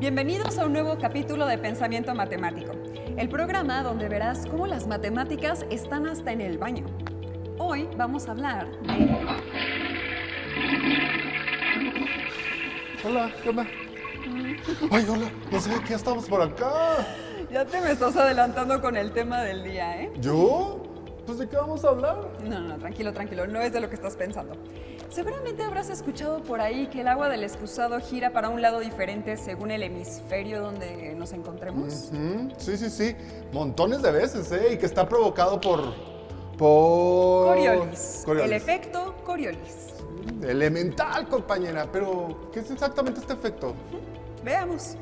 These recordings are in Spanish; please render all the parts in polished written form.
Bienvenidos a un nuevo capítulo de Pensamiento Matemático, el programa donde verás cómo las matemáticas están hasta en el baño. Hoy vamos a hablar de... Hola, ¿qué onda? Ay, hola, no sé, ¿qué estamos por acá? Ya te me estás adelantando con el tema del día, ¿eh? ¿Yo? Pues, ¿de qué vamos a hablar? No, tranquilo, no es de lo que estás pensando. Seguramente habrás escuchado por ahí que el agua del excusado gira para un lado diferente según el hemisferio donde nos encontremos. Sí, montones de veces, ¿eh? Y que está provocado por... Coriolis. El efecto Coriolis. Elemental, compañera, pero ¿qué es exactamente este efecto? Veamos.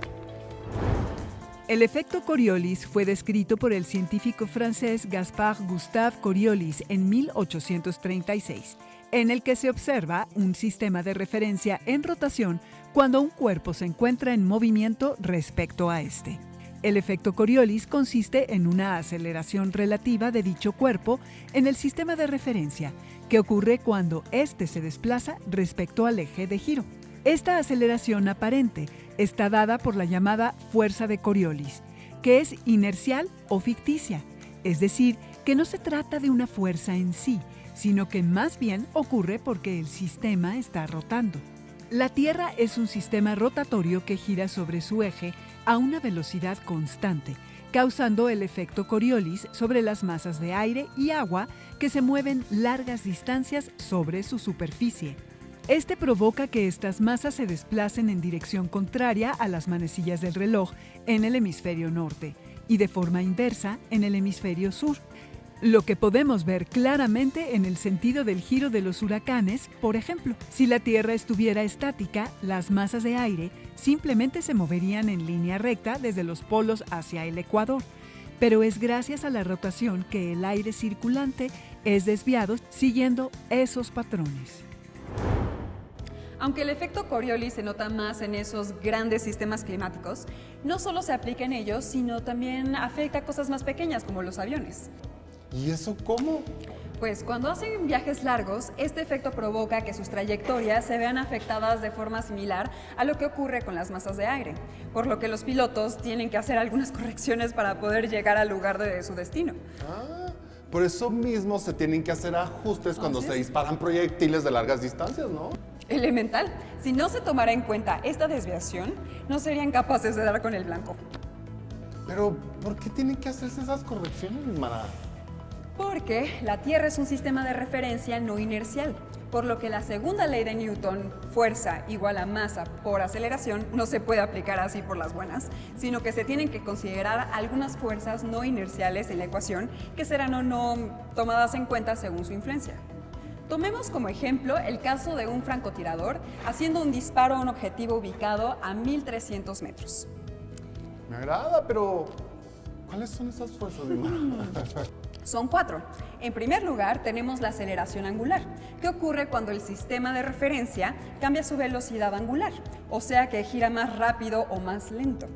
El efecto Coriolis fue descrito por el científico francés Gaspard Gustave Coriolis en 1836, en el que se observa un sistema de referencia en rotación cuando un cuerpo se encuentra en movimiento respecto a este. El efecto Coriolis consiste en una aceleración relativa de dicho cuerpo en el sistema de referencia, que ocurre cuando éste se desplaza respecto al eje de giro. Esta aceleración aparente está dada por la llamada fuerza de Coriolis, que es inercial o ficticia, es decir, que no se trata de una fuerza en sí, sino que más bien ocurre porque el sistema está rotando. La Tierra es un sistema rotatorio que gira sobre su eje a una velocidad constante, causando el efecto Coriolis sobre las masas de aire y agua que se mueven largas distancias sobre su superficie. Este provoca que estas masas se desplacen en dirección contraria a las manecillas del reloj en el hemisferio norte y de forma inversa en el hemisferio sur, lo que podemos ver claramente en el sentido del giro de los huracanes. Por ejemplo, si la Tierra estuviera estática, las masas de aire simplemente se moverían en línea recta desde los polos hacia el ecuador, pero es gracias a la rotación que el aire circulante es desviado siguiendo esos patrones. Aunque el efecto Coriolis se nota más en esos grandes sistemas climáticos, no solo se aplica en ellos, sino también afecta a cosas más pequeñas como los aviones. ¿Y eso cómo? Pues cuando hacen viajes largos, este efecto provoca que sus trayectorias se vean afectadas de forma similar a lo que ocurre con las masas de aire, por lo que los pilotos tienen que hacer algunas correcciones para poder llegar al lugar de su destino. Por eso mismo se tienen que hacer ajustes cuando se disparan proyectiles de largas distancias, ¿no? Elemental. Si no se tomara en cuenta esta desviación, no serían capaces de dar con el blanco. Pero, ¿por qué tienen que hacerse esas correcciones, Mara? Porque la Tierra es un sistema de referencia no inercial, por lo que la segunda ley de Newton, fuerza igual a masa por aceleración, no se puede aplicar así por las buenas, sino que se tienen que considerar algunas fuerzas no inerciales en la ecuación que serán o no tomadas en cuenta según su influencia. Tomemos como ejemplo el caso de un francotirador haciendo un disparo a un objetivo ubicado a 1300 metros. Me agrada, pero ¿cuáles son esas fuerzas, Mara? Son 4. En primer lugar, tenemos la aceleración angular, que ocurre cuando el sistema de referencia cambia su velocidad angular, o sea que gira más rápido o más lento.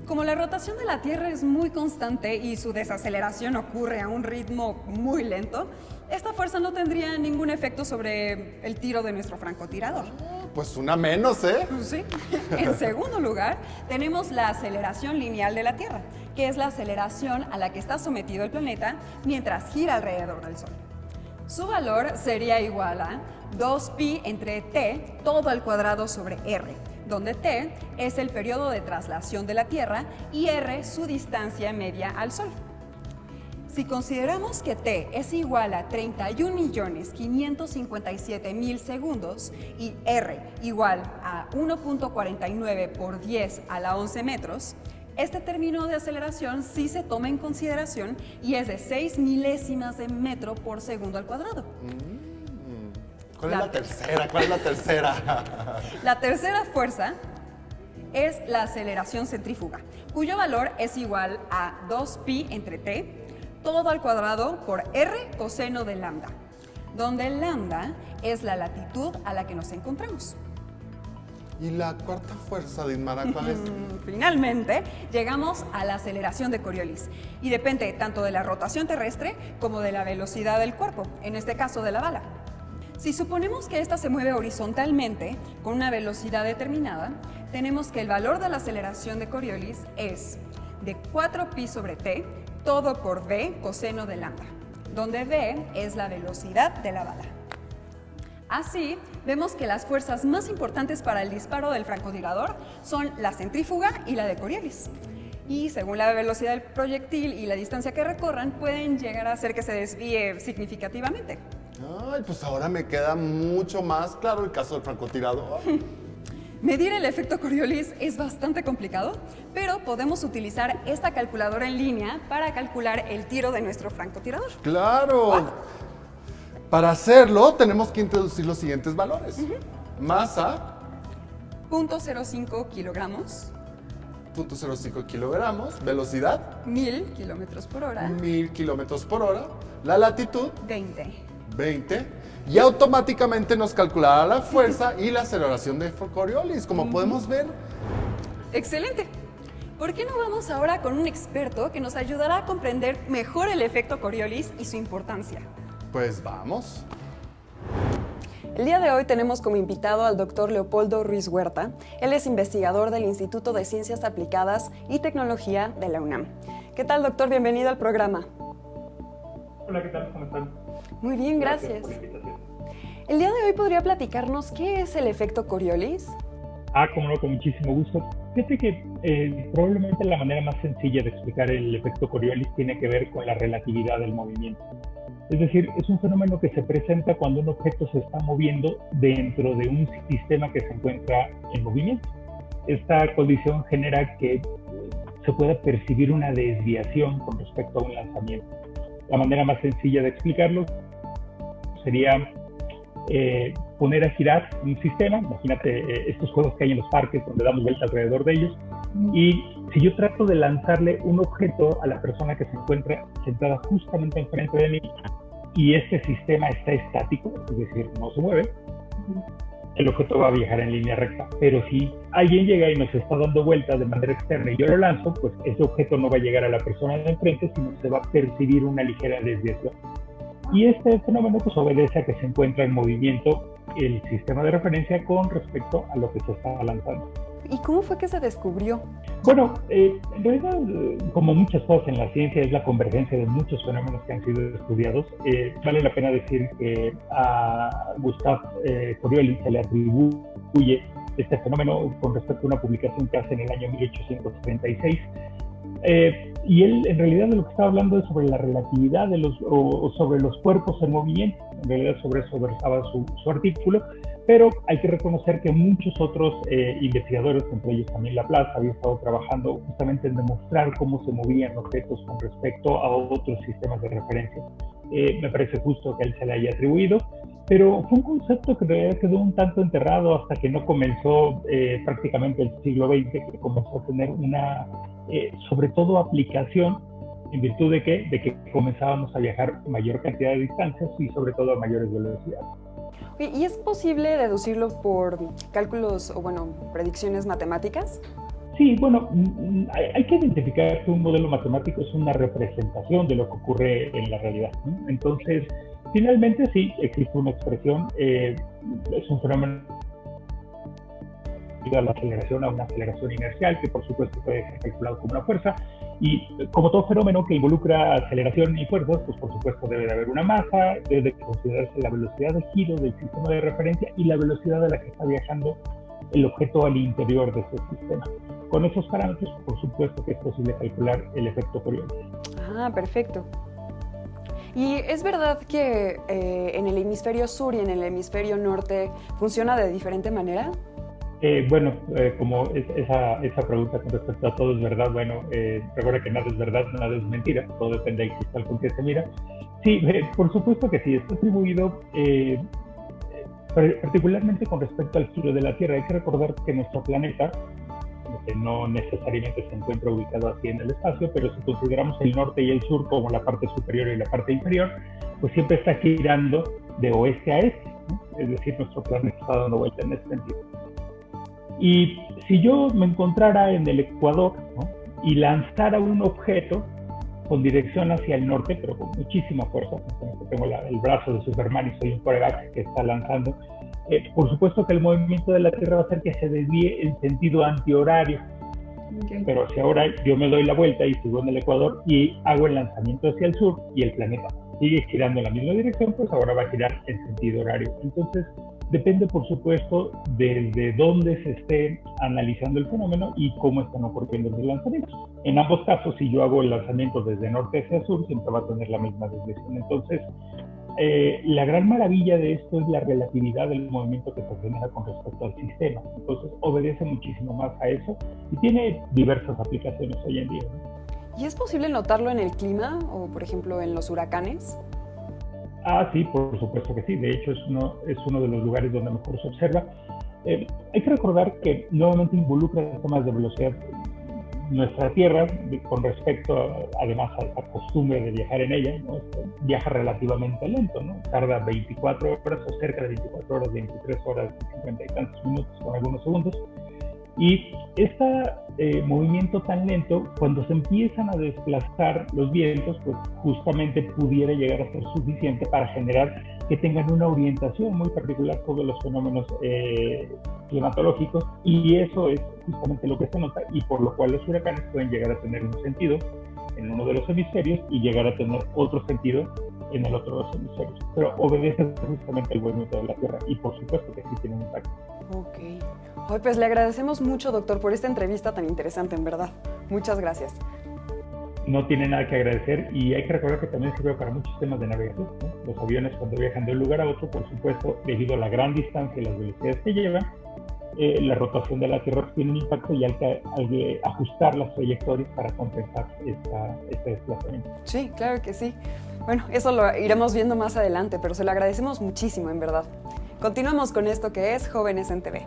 Como la rotación de la Tierra es muy constante y su desaceleración ocurre a un ritmo muy lento, esta fuerza no tendría ningún efecto sobre el tiro de nuestro francotirador. Pues una menos, ¿eh? Sí. En segundo lugar, tenemos la aceleración lineal de la Tierra, que es la aceleración a la que está sometido el planeta mientras gira alrededor del Sol. Su valor sería igual a 2pi entre t todo al cuadrado sobre r, donde t es el periodo de traslación de la Tierra y r su distancia media al Sol. Si consideramos que t es igual a 31.557.000 segundos y r igual a 1.49 por 10 a la 11 metros, este término de aceleración sí se toma en consideración y es de 6 milésimas de metro por segundo al cuadrado. ¿Cuál es la tercera? ¿Cuál es la tercera? La tercera fuerza es la aceleración centrífuga, cuyo valor es igual a 2pi entre t todo al cuadrado por r coseno de lambda, donde el lambda es la latitud a la que nos encontramos. ¿Y la cuarta fuerza, Mara, cuál es? Finalmente, llegamos a la aceleración de Coriolis y depende tanto de la rotación terrestre como de la velocidad del cuerpo, en este caso de la bala. Si suponemos que ésta se mueve horizontalmente con una velocidad determinada, tenemos que el valor de la aceleración de Coriolis es de 4pi sobre t, todo por v coseno de lambda, donde v es la velocidad de la bala. Así, vemos que las fuerzas más importantes para el disparo del francotirador son la centrífuga y la de Coriolis. Y según la velocidad del proyectil y la distancia que recorran, pueden llegar a hacer que se desvíe significativamente. Ay, pues ahora me queda mucho más claro el caso del francotirador. Medir el efecto Coriolis es bastante complicado, pero podemos utilizar esta calculadora en línea para calcular el tiro de nuestro francotirador. ¡Claro! Para hacerlo, tenemos que introducir los siguientes valores. Masa, 0.05 kilogramos, 0.05 kilogramos, velocidad, 1000 kilómetros por hora, 1000 kilómetros por hora, la latitud, 20. 20, y automáticamente nos calculará la fuerza y la aceleración de Coriolis, como podemos ver. ¡Excelente! ¿Por qué no vamos ahora con un experto que nos ayudará a comprender mejor el efecto Coriolis y su importancia? Pues vamos. El día de hoy tenemos como invitado al doctor Leopoldo Ruiz Huerta. Él es investigador del Instituto de Ciencias Aplicadas y Tecnología de la UNAM. ¿Qué tal, doctor? Bienvenido al programa. Hola, ¿qué tal? ¿Cómo están? Muy bien, gracias. Por la invitación. El día de hoy podría platicarnos qué es el efecto Coriolis. Cómo no, con muchísimo gusto. Fíjate que probablemente la manera más sencilla de explicar el efecto Coriolis tiene que ver con la relatividad del movimiento. Es decir, es un fenómeno que se presenta cuando un objeto se está moviendo dentro de un sistema que se encuentra en movimiento. Esta condición genera que se pueda percibir una desviación con respecto a un lanzamiento. La manera más sencilla de explicarlo sería poner a girar un sistema. Imagínate estos juegos que hay en los parques donde damos vuelta alrededor de ellos. Y si yo trato de lanzarle un objeto a la persona que se encuentra sentada justamente enfrente de mí y este sistema está estático, es decir, no se mueve, el objeto va a viajar en línea recta. Pero si alguien llega y nos está dando vueltas de manera externa y yo lo lanzo, pues ese objeto no va a llegar a la persona de enfrente, sino se va a percibir una ligera desviación. Y este fenómeno pues obedece a que se encuentra en movimiento el sistema de referencia con respecto a lo que se está lanzando. ¿Y cómo fue que se descubrió? Bueno, en realidad, como muchas cosas en la ciencia, es la convergencia de muchos fenómenos que han sido estudiados. Vale la pena decir que a Gustave Coriolis se le atribuye este fenómeno con respecto a una publicación que hace en el año 1836. Y él en realidad de lo que estaba hablando es sobre la relatividad de sobre los cuerpos en movimiento. En realidad sobre eso versaba su artículo, pero hay que reconocer que muchos otros investigadores, entre ellos también Laplace, había estado trabajando justamente en demostrar cómo se movían objetos con respecto a otros sistemas de referencia. Me parece justo que a él se le haya atribuido, pero fue un concepto que en realidad quedó un tanto enterrado hasta que no comenzó prácticamente el siglo XX, que comenzó a tener una, sobre todo, aplicación en virtud de que comenzábamos a viajar mayor cantidad de distancias y sobre todo a mayores velocidades. ¿Y es posible deducirlo por cálculos o, predicciones matemáticas? Sí, bueno, hay que identificar que un modelo matemático es una representación de lo que ocurre en la realidad, ¿no? Entonces, finalmente sí, existe una expresión, es un fenómeno de la aceleración a una aceleración inercial, que por supuesto puede ser calculado como una fuerza, y como todo fenómeno que involucra aceleración y fuerzas, pues por supuesto debe de haber una masa, debe de considerarse la velocidad de giro del sistema de referencia y la velocidad a la que está viajando el objeto al interior de ese sistema. Con esos parámetros, por supuesto que es posible calcular el efecto Coriolis. Perfecto. ¿Y es verdad que en el hemisferio sur y en el hemisferio norte funciona de diferente manera? Como esa pregunta con respecto a todo es verdad, recuerda que nada es verdad, nada es mentira, todo depende del cristal con que se mira. Sí, por supuesto que sí, está atribuido particularmente con respecto al giro de la Tierra. Hay que recordar que nuestro planeta, que no necesariamente se encuentra ubicado así en el espacio, pero si consideramos el norte y el sur como la parte superior y la parte inferior, pues siempre está girando de oeste a este, ¿no? Es decir, nuestro planeta está dando vuelta en ese sentido. Y si yo me encontrara en el Ecuador, ¿no?, y lanzara un objeto, con dirección hacia el norte, pero con muchísima fuerza. Tengo el brazo de Superman y soy un quarterback que está lanzando. Por supuesto que el movimiento de la Tierra va a hacer que se desvíe en sentido antihorario. Okay. Pero si ahora yo me doy la vuelta y sigo en el Ecuador y hago el lanzamiento hacia el sur y el planeta sigue girando en la misma dirección, pues ahora va a girar en sentido horario. Entonces, depende, por supuesto, desde dónde se esté analizando el fenómeno y cómo están ocurriendo los lanzamientos. En ambos casos, si yo hago el lanzamiento desde norte hacia sur, siempre va a tener la misma desviación. Entonces, la gran maravilla de esto es la relatividad del movimiento que se genera con respecto al sistema. Entonces, obedece muchísimo más a eso y tiene diversas aplicaciones hoy en día, ¿no? ¿Y es posible notarlo en el clima o, por ejemplo, en los huracanes? Sí, por supuesto que sí. De hecho, es uno de los lugares donde mejor se observa. Hay que recordar que nuevamente involucra temas de velocidad. Nuestra Tierra, con respecto además a la costumbre de viajar en ella, ¿no? Viaja relativamente lento, ¿no? Tarda 24 horas o cerca de 24 horas, 23 horas, 50 y tantos minutos con algunos segundos. Y este movimiento tan lento, cuando se empiezan a desplazar los vientos, pues justamente pudiera llegar a ser suficiente para generar que tengan una orientación muy particular sobre los fenómenos climatológicos, y eso es justamente lo que se nota, y por lo cual los huracanes pueden llegar a tener un sentido en uno de los hemisferios y llegar a tener otro sentido en el otro de los hemisferios. Pero obedece justamente el movimiento de la Tierra y por supuesto que sí tiene un impacto. Ok. Hoy pues le agradecemos mucho, doctor, por esta entrevista tan interesante, en verdad. Muchas gracias. No tiene nada que agradecer, y hay que recordar que también sirve para muchos temas de navegación, ¿no? Los aviones, cuando viajan de un lugar a otro, por supuesto, debido a la gran distancia y las velocidades que llevan, la rotación de la Tierra tiene un impacto y hay que ajustar las trayectorias para compensar este desplazamiento. Sí, claro que sí. Bueno, eso lo iremos viendo más adelante, pero se lo agradecemos muchísimo, en verdad. Continuamos con esto que es Jóvenes en TV.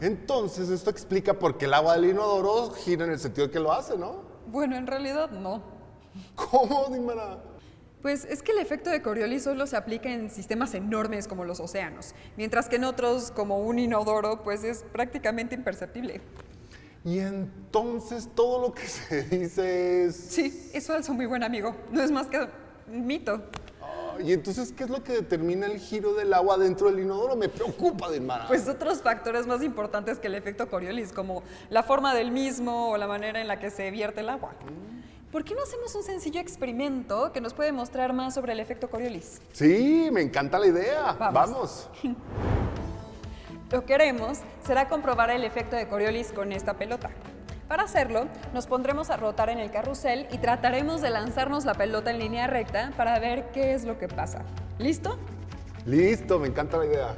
Entonces, esto explica por qué el agua del inodoro gira en el sentido que lo hace, ¿no? Bueno, en realidad no. ¿Cómo, Dimara? Pues es que el efecto de Coriolis solo se aplica en sistemas enormes como los océanos, mientras que en otros, como un inodoro, pues es prácticamente imperceptible. Y entonces todo lo que se dice es... Sí, es falso, muy buen amigo. No es más que un mito. ¿Y entonces qué es lo que determina el giro del agua dentro del inodoro? Me preocupa, Dimara. Pues otros factores más importantes que el efecto Coriolis, como la forma del mismo o la manera en la que se vierte el agua. ¿Por qué no hacemos un sencillo experimento que nos puede mostrar más sobre el efecto Coriolis? Sí, me encanta la idea. Vamos. Lo que haremos será comprobar el efecto de Coriolis con esta pelota. Para hacerlo, nos pondremos a rotar en el carrusel y trataremos de lanzarnos la pelota en línea recta para ver qué es lo que pasa. ¿Listo? Listo, me encanta la idea.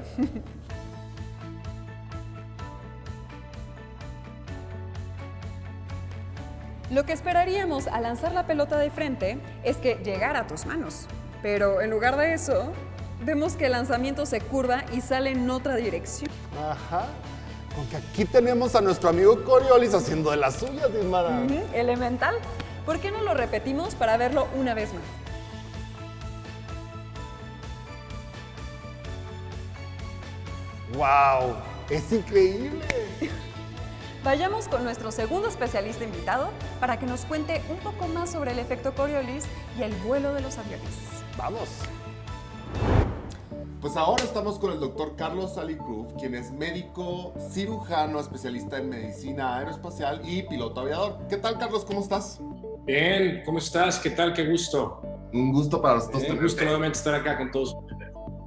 Lo que esperaríamos al lanzar la pelota de frente es que llegara a tus manos. Pero en lugar de eso, vemos que el lanzamiento se curva y sale en otra dirección. Ajá. Porque aquí tenemos a nuestro amigo Coriolis haciendo de las suyas, Dimara. Elemental. ¿Por qué no lo repetimos para verlo una vez más? ¡Wow! ¡Es increíble! Vayamos con nuestro segundo especialista invitado para que nos cuente un poco más sobre el efecto Coriolis y el vuelo de los aviones. ¡Vamos! Pues ahora estamos con el doctor Carlos Salicruz, quien es médico, cirujano, especialista en medicina aeroespacial y piloto aviador. ¿Qué tal, Carlos? ¿Cómo estás? Bien, ¿cómo estás? ¿Qué tal? Qué gusto. Un gusto para nosotros. Un gusto nuevamente estar acá con todos.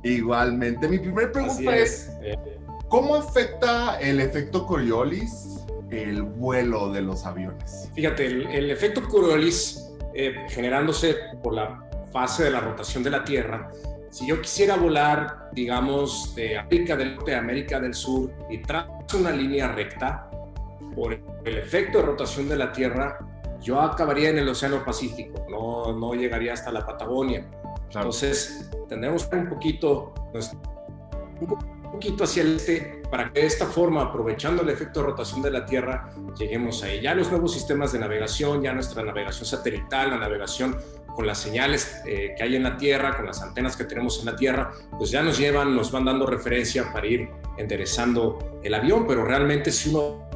Igualmente. Mi primera pregunta es ¿cómo afecta el efecto Coriolis el vuelo de los aviones? Fíjate, el efecto Coriolis, generándose por la fase de la rotación de la Tierra, si yo quisiera volar, digamos, de América del Norte a América del Sur y trazo una línea recta, por el efecto de rotación de la Tierra, yo acabaría en el Océano Pacífico, no llegaría hasta la Patagonia. Claro. Entonces, tendremos un poquito hacia el este para que de esta forma, aprovechando el efecto de rotación de la Tierra, lleguemos ahí. Ya los nuevos sistemas de navegación, ya nuestra navegación satelital, la navegación con las señales que hay en la Tierra, con las antenas que tenemos en la Tierra, pues ya nos van dando referencia para ir enderezando el avión, pero realmente si uno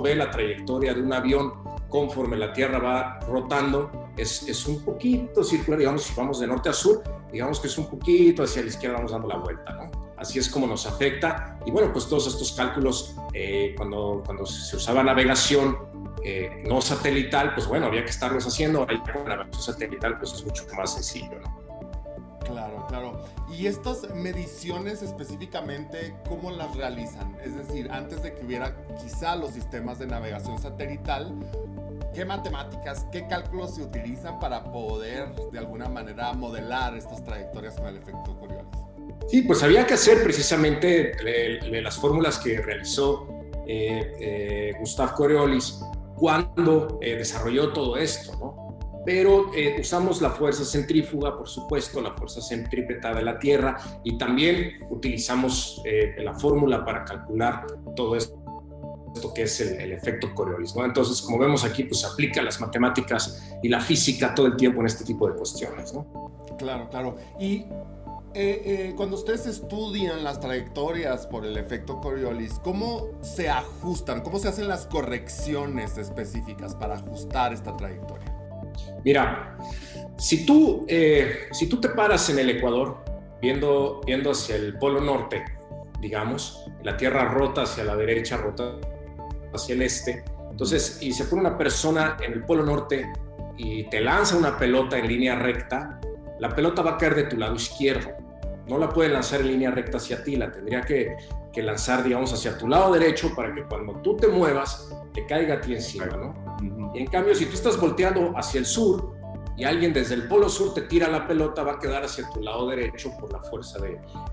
ve la trayectoria de un avión conforme la Tierra va rotando, es un poquito circular, digamos, si vamos de norte a sur, digamos que es un poquito hacia la izquierda, vamos dando la vuelta, ¿no? Así es como nos afecta. Y bueno, pues todos estos cálculos, cuando se usaba navegación no satelital, pues bueno, había que estarlos haciendo. Ahora ya con la navegación satelital, pues es mucho más sencillo, ¿no? Claro, claro. ¿Y estas mediciones específicamente cómo las realizan? Es decir, antes de que hubiera quizá los sistemas de navegación satelital, ¿qué matemáticas, qué cálculos se utilizan para poder de alguna manera modelar estas trayectorias con el efecto Coriolis? Sí, pues había que hacer precisamente las fórmulas que realizó Gustave Coriolis cuando desarrolló todo esto, ¿no? Pero usamos la fuerza centrífuga, por supuesto, la fuerza centrípeta de la Tierra, y también utilizamos la fórmula para calcular todo esto que es el efecto Coriolis, ¿no? Entonces, como vemos aquí, pues se aplica las matemáticas y la física todo el tiempo en este tipo de cuestiones, ¿no? Claro, claro. Y cuando ustedes estudian las trayectorias por el efecto Coriolis, ¿cómo se ajustan? ¿Cómo se hacen las correcciones específicas para ajustar esta trayectoria? Mira, si tú te paras en el Ecuador, viendo hacia el polo norte, digamos, la Tierra rota hacia la derecha, rota hacia el este, entonces, y se pone una persona en el polo norte y te lanza una pelota en línea recta, la pelota va a caer de tu lado izquierdo. No la puede lanzar en línea recta hacia ti, la tendría que lanzar, digamos, hacia tu lado derecho para que cuando tú te muevas, te caiga a ti encima, ¿no? Y en cambio, si tú estás volteando hacia el sur y alguien desde el polo sur te tira la pelota, va a quedar hacia tu lado derecho por la fuerza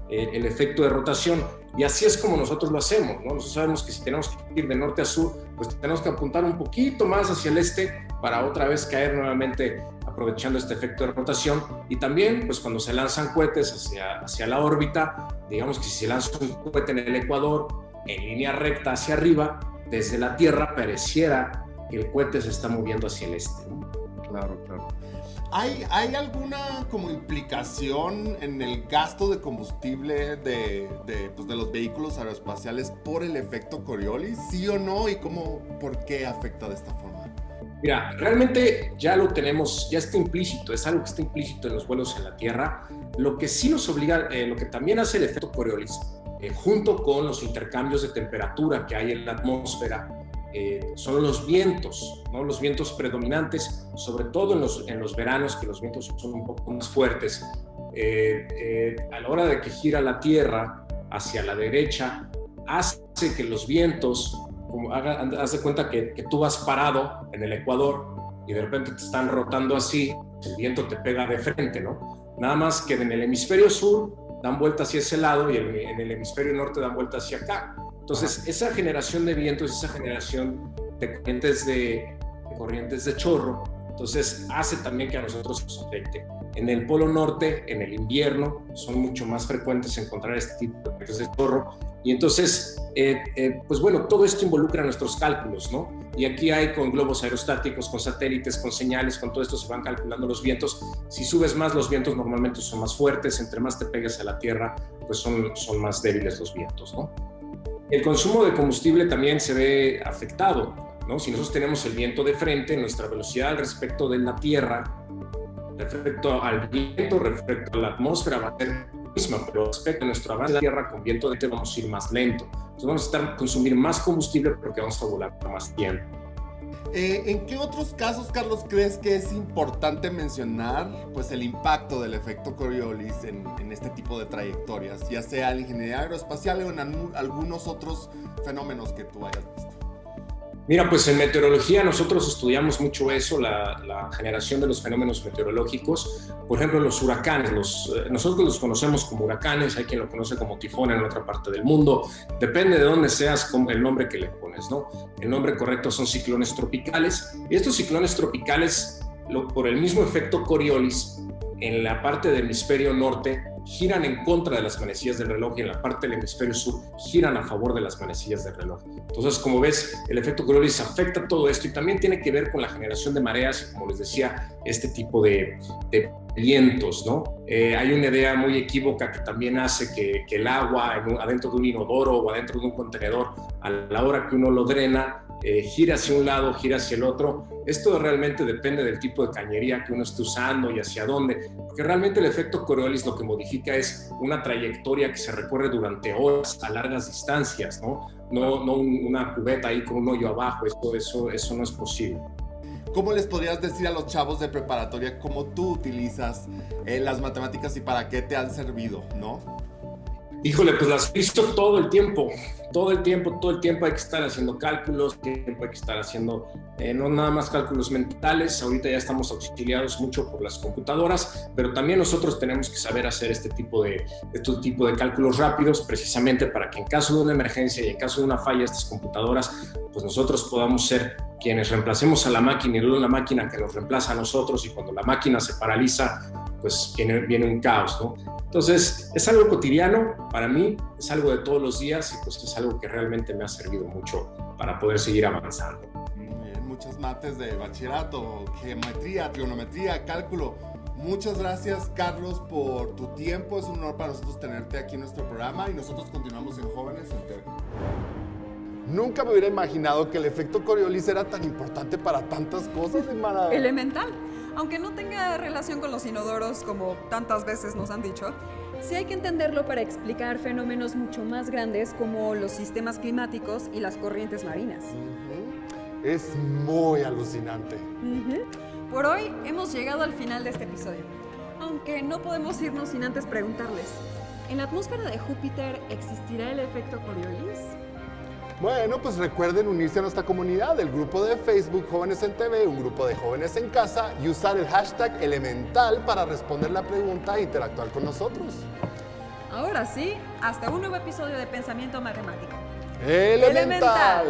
el efecto de rotación. Y así es como nosotros lo hacemos, ¿no? Nosotros sabemos que si tenemos que ir de norte a sur, pues tenemos que apuntar un poquito más hacia el este para otra vez caer nuevamente aprovechando este efecto de rotación. Y también, pues cuando se lanzan cohetes hacia la órbita, digamos que si se lanza un cohete en el Ecuador en línea recta hacia arriba, desde la Tierra pareciera que el cohete se está moviendo hacia el este, ¿no? Claro, claro. ¿Hay alguna como implicación en el gasto de combustible de los vehículos aeroespaciales por el efecto Coriolis? ¿Sí o no? ¿Y por qué afecta de esta forma? Mira, realmente ya lo tenemos, ya está implícito, es algo que está implícito en los vuelos en la Tierra. Lo que sí nos obliga, lo que también hace el efecto Coriolis, junto con los intercambios de temperatura que hay en la atmósfera, son los vientos, ¿no? Los vientos predominantes, sobre todo en los veranos, que los vientos son un poco más fuertes. A la hora de que gira la Tierra hacia la derecha, hace que los vientos, haz de cuenta que tú vas parado en el Ecuador y de repente te están rotando así, el viento te pega de frente, ¿no? Nada más que en el hemisferio sur dan vuelta hacia ese lado y en el hemisferio norte dan vuelta hacia acá. Entonces, esa generación de vientos, esa generación de corrientes de chorro, entonces hace también que a nosotros nos afecte. En el polo norte, en el invierno, son mucho más frecuentes encontrar este tipo de corrientes de chorro. Y entonces, pues bueno, todo esto involucra nuestros cálculos, ¿no? Y aquí hay con globos aerostáticos, con satélites, con señales, con todo esto se van calculando los vientos. Si subes más, los vientos normalmente son más fuertes. Entre más te pegues a la Tierra, pues son más débiles los vientos, ¿no? El consumo de combustible también se ve afectado, ¿no? Si nosotros tenemos el viento de frente, nuestra velocidad al respecto de la Tierra, respecto al viento, respecto a la atmósfera, va a ser la misma, pero respecto a nuestro avance de la Tierra con viento de frente vamos a ir más lento. Entonces vamos a consumir más combustible porque vamos a volar por más tiempo. ¿En qué otros casos, Carlos, crees que es importante mencionar pues, el impacto del efecto Coriolis en este tipo de trayectorias, ya sea en ingeniería aeroespacial o en algunos otros fenómenos que tú hayas visto? Mira, pues en meteorología nosotros estudiamos mucho eso, la generación de los fenómenos meteorológicos. Por ejemplo, los huracanes, nosotros los conocemos como huracanes, hay quien lo conoce como tifón en otra parte del mundo. Depende de dónde seas, el nombre que le pones, ¿no? El nombre correcto son ciclones tropicales. Y estos ciclones tropicales, por el mismo efecto Coriolis, en la parte del hemisferio norte, giran en contra de las manecillas del reloj y en la parte del hemisferio sur giran a favor de las manecillas del reloj. Entonces, como ves, el efecto Coriolis afecta todo esto y también tiene que ver con la generación de mareas y, como les decía, este tipo de vientos, ¿no? Hay una idea muy equívoca que también hace que el agua adentro de un inodoro o adentro de un contenedor, a la hora que uno lo drena, gire hacia un lado, gire hacia el otro. Esto realmente depende del tipo de cañería que uno esté usando y hacia dónde, porque realmente el efecto Coriolis lo que modifica es una trayectoria que se recorre durante horas a largas distancias, ¿no? No una cubeta ahí con un hoyo abajo, eso no es posible. ¿Cómo les podrías decir a los chavos de preparatoria cómo tú utilizas las matemáticas y para qué te han servido, no? Híjole, pues las he visto todo el tiempo hay que estar haciendo cálculos, hay que estar haciendo no nada más cálculos mentales. Ahorita ya estamos auxiliados mucho por las computadoras, pero también nosotros tenemos que saber hacer este tipo de cálculos rápidos, precisamente para que en caso de una emergencia y en caso de una falla de estas computadoras, pues nosotros podamos ser quienes reemplacemos a la máquina y no la máquina que nos reemplaza a nosotros, y cuando la máquina se paraliza, pues viene un caos, ¿no? Entonces, es algo cotidiano para mí, es algo de todos los días, y pues es algo que realmente me ha servido mucho para poder seguir avanzando. Bien, muchas mates de bachillerato, geometría, trigonometría, cálculo. Muchas gracias, Carlos, por tu tiempo. Es un honor para nosotros tenerte aquí en nuestro programa, y nosotros continuamos en Jóvenes en TV. Nunca me hubiera imaginado que el efecto Coriolis era tan importante para tantas cosas, hermana. Elemental. Aunque no tenga relación con los inodoros, como tantas veces nos han dicho, sí hay que entenderlo para explicar fenómenos mucho más grandes como los sistemas climáticos y las corrientes marinas. Es muy alucinante. Por hoy hemos llegado al final de este episodio, aunque no podemos irnos sin antes preguntarles, ¿en la atmósfera de Júpiter existirá el efecto Coriolis? Bueno, pues recuerden unirse a nuestra comunidad, el grupo de Facebook Jóvenes en TV, un grupo de jóvenes en casa, y usar el hashtag Elemental para responder la pregunta e interactuar con nosotros. Ahora sí, hasta un nuevo episodio de Pensamiento Matemático. ¡Elemental!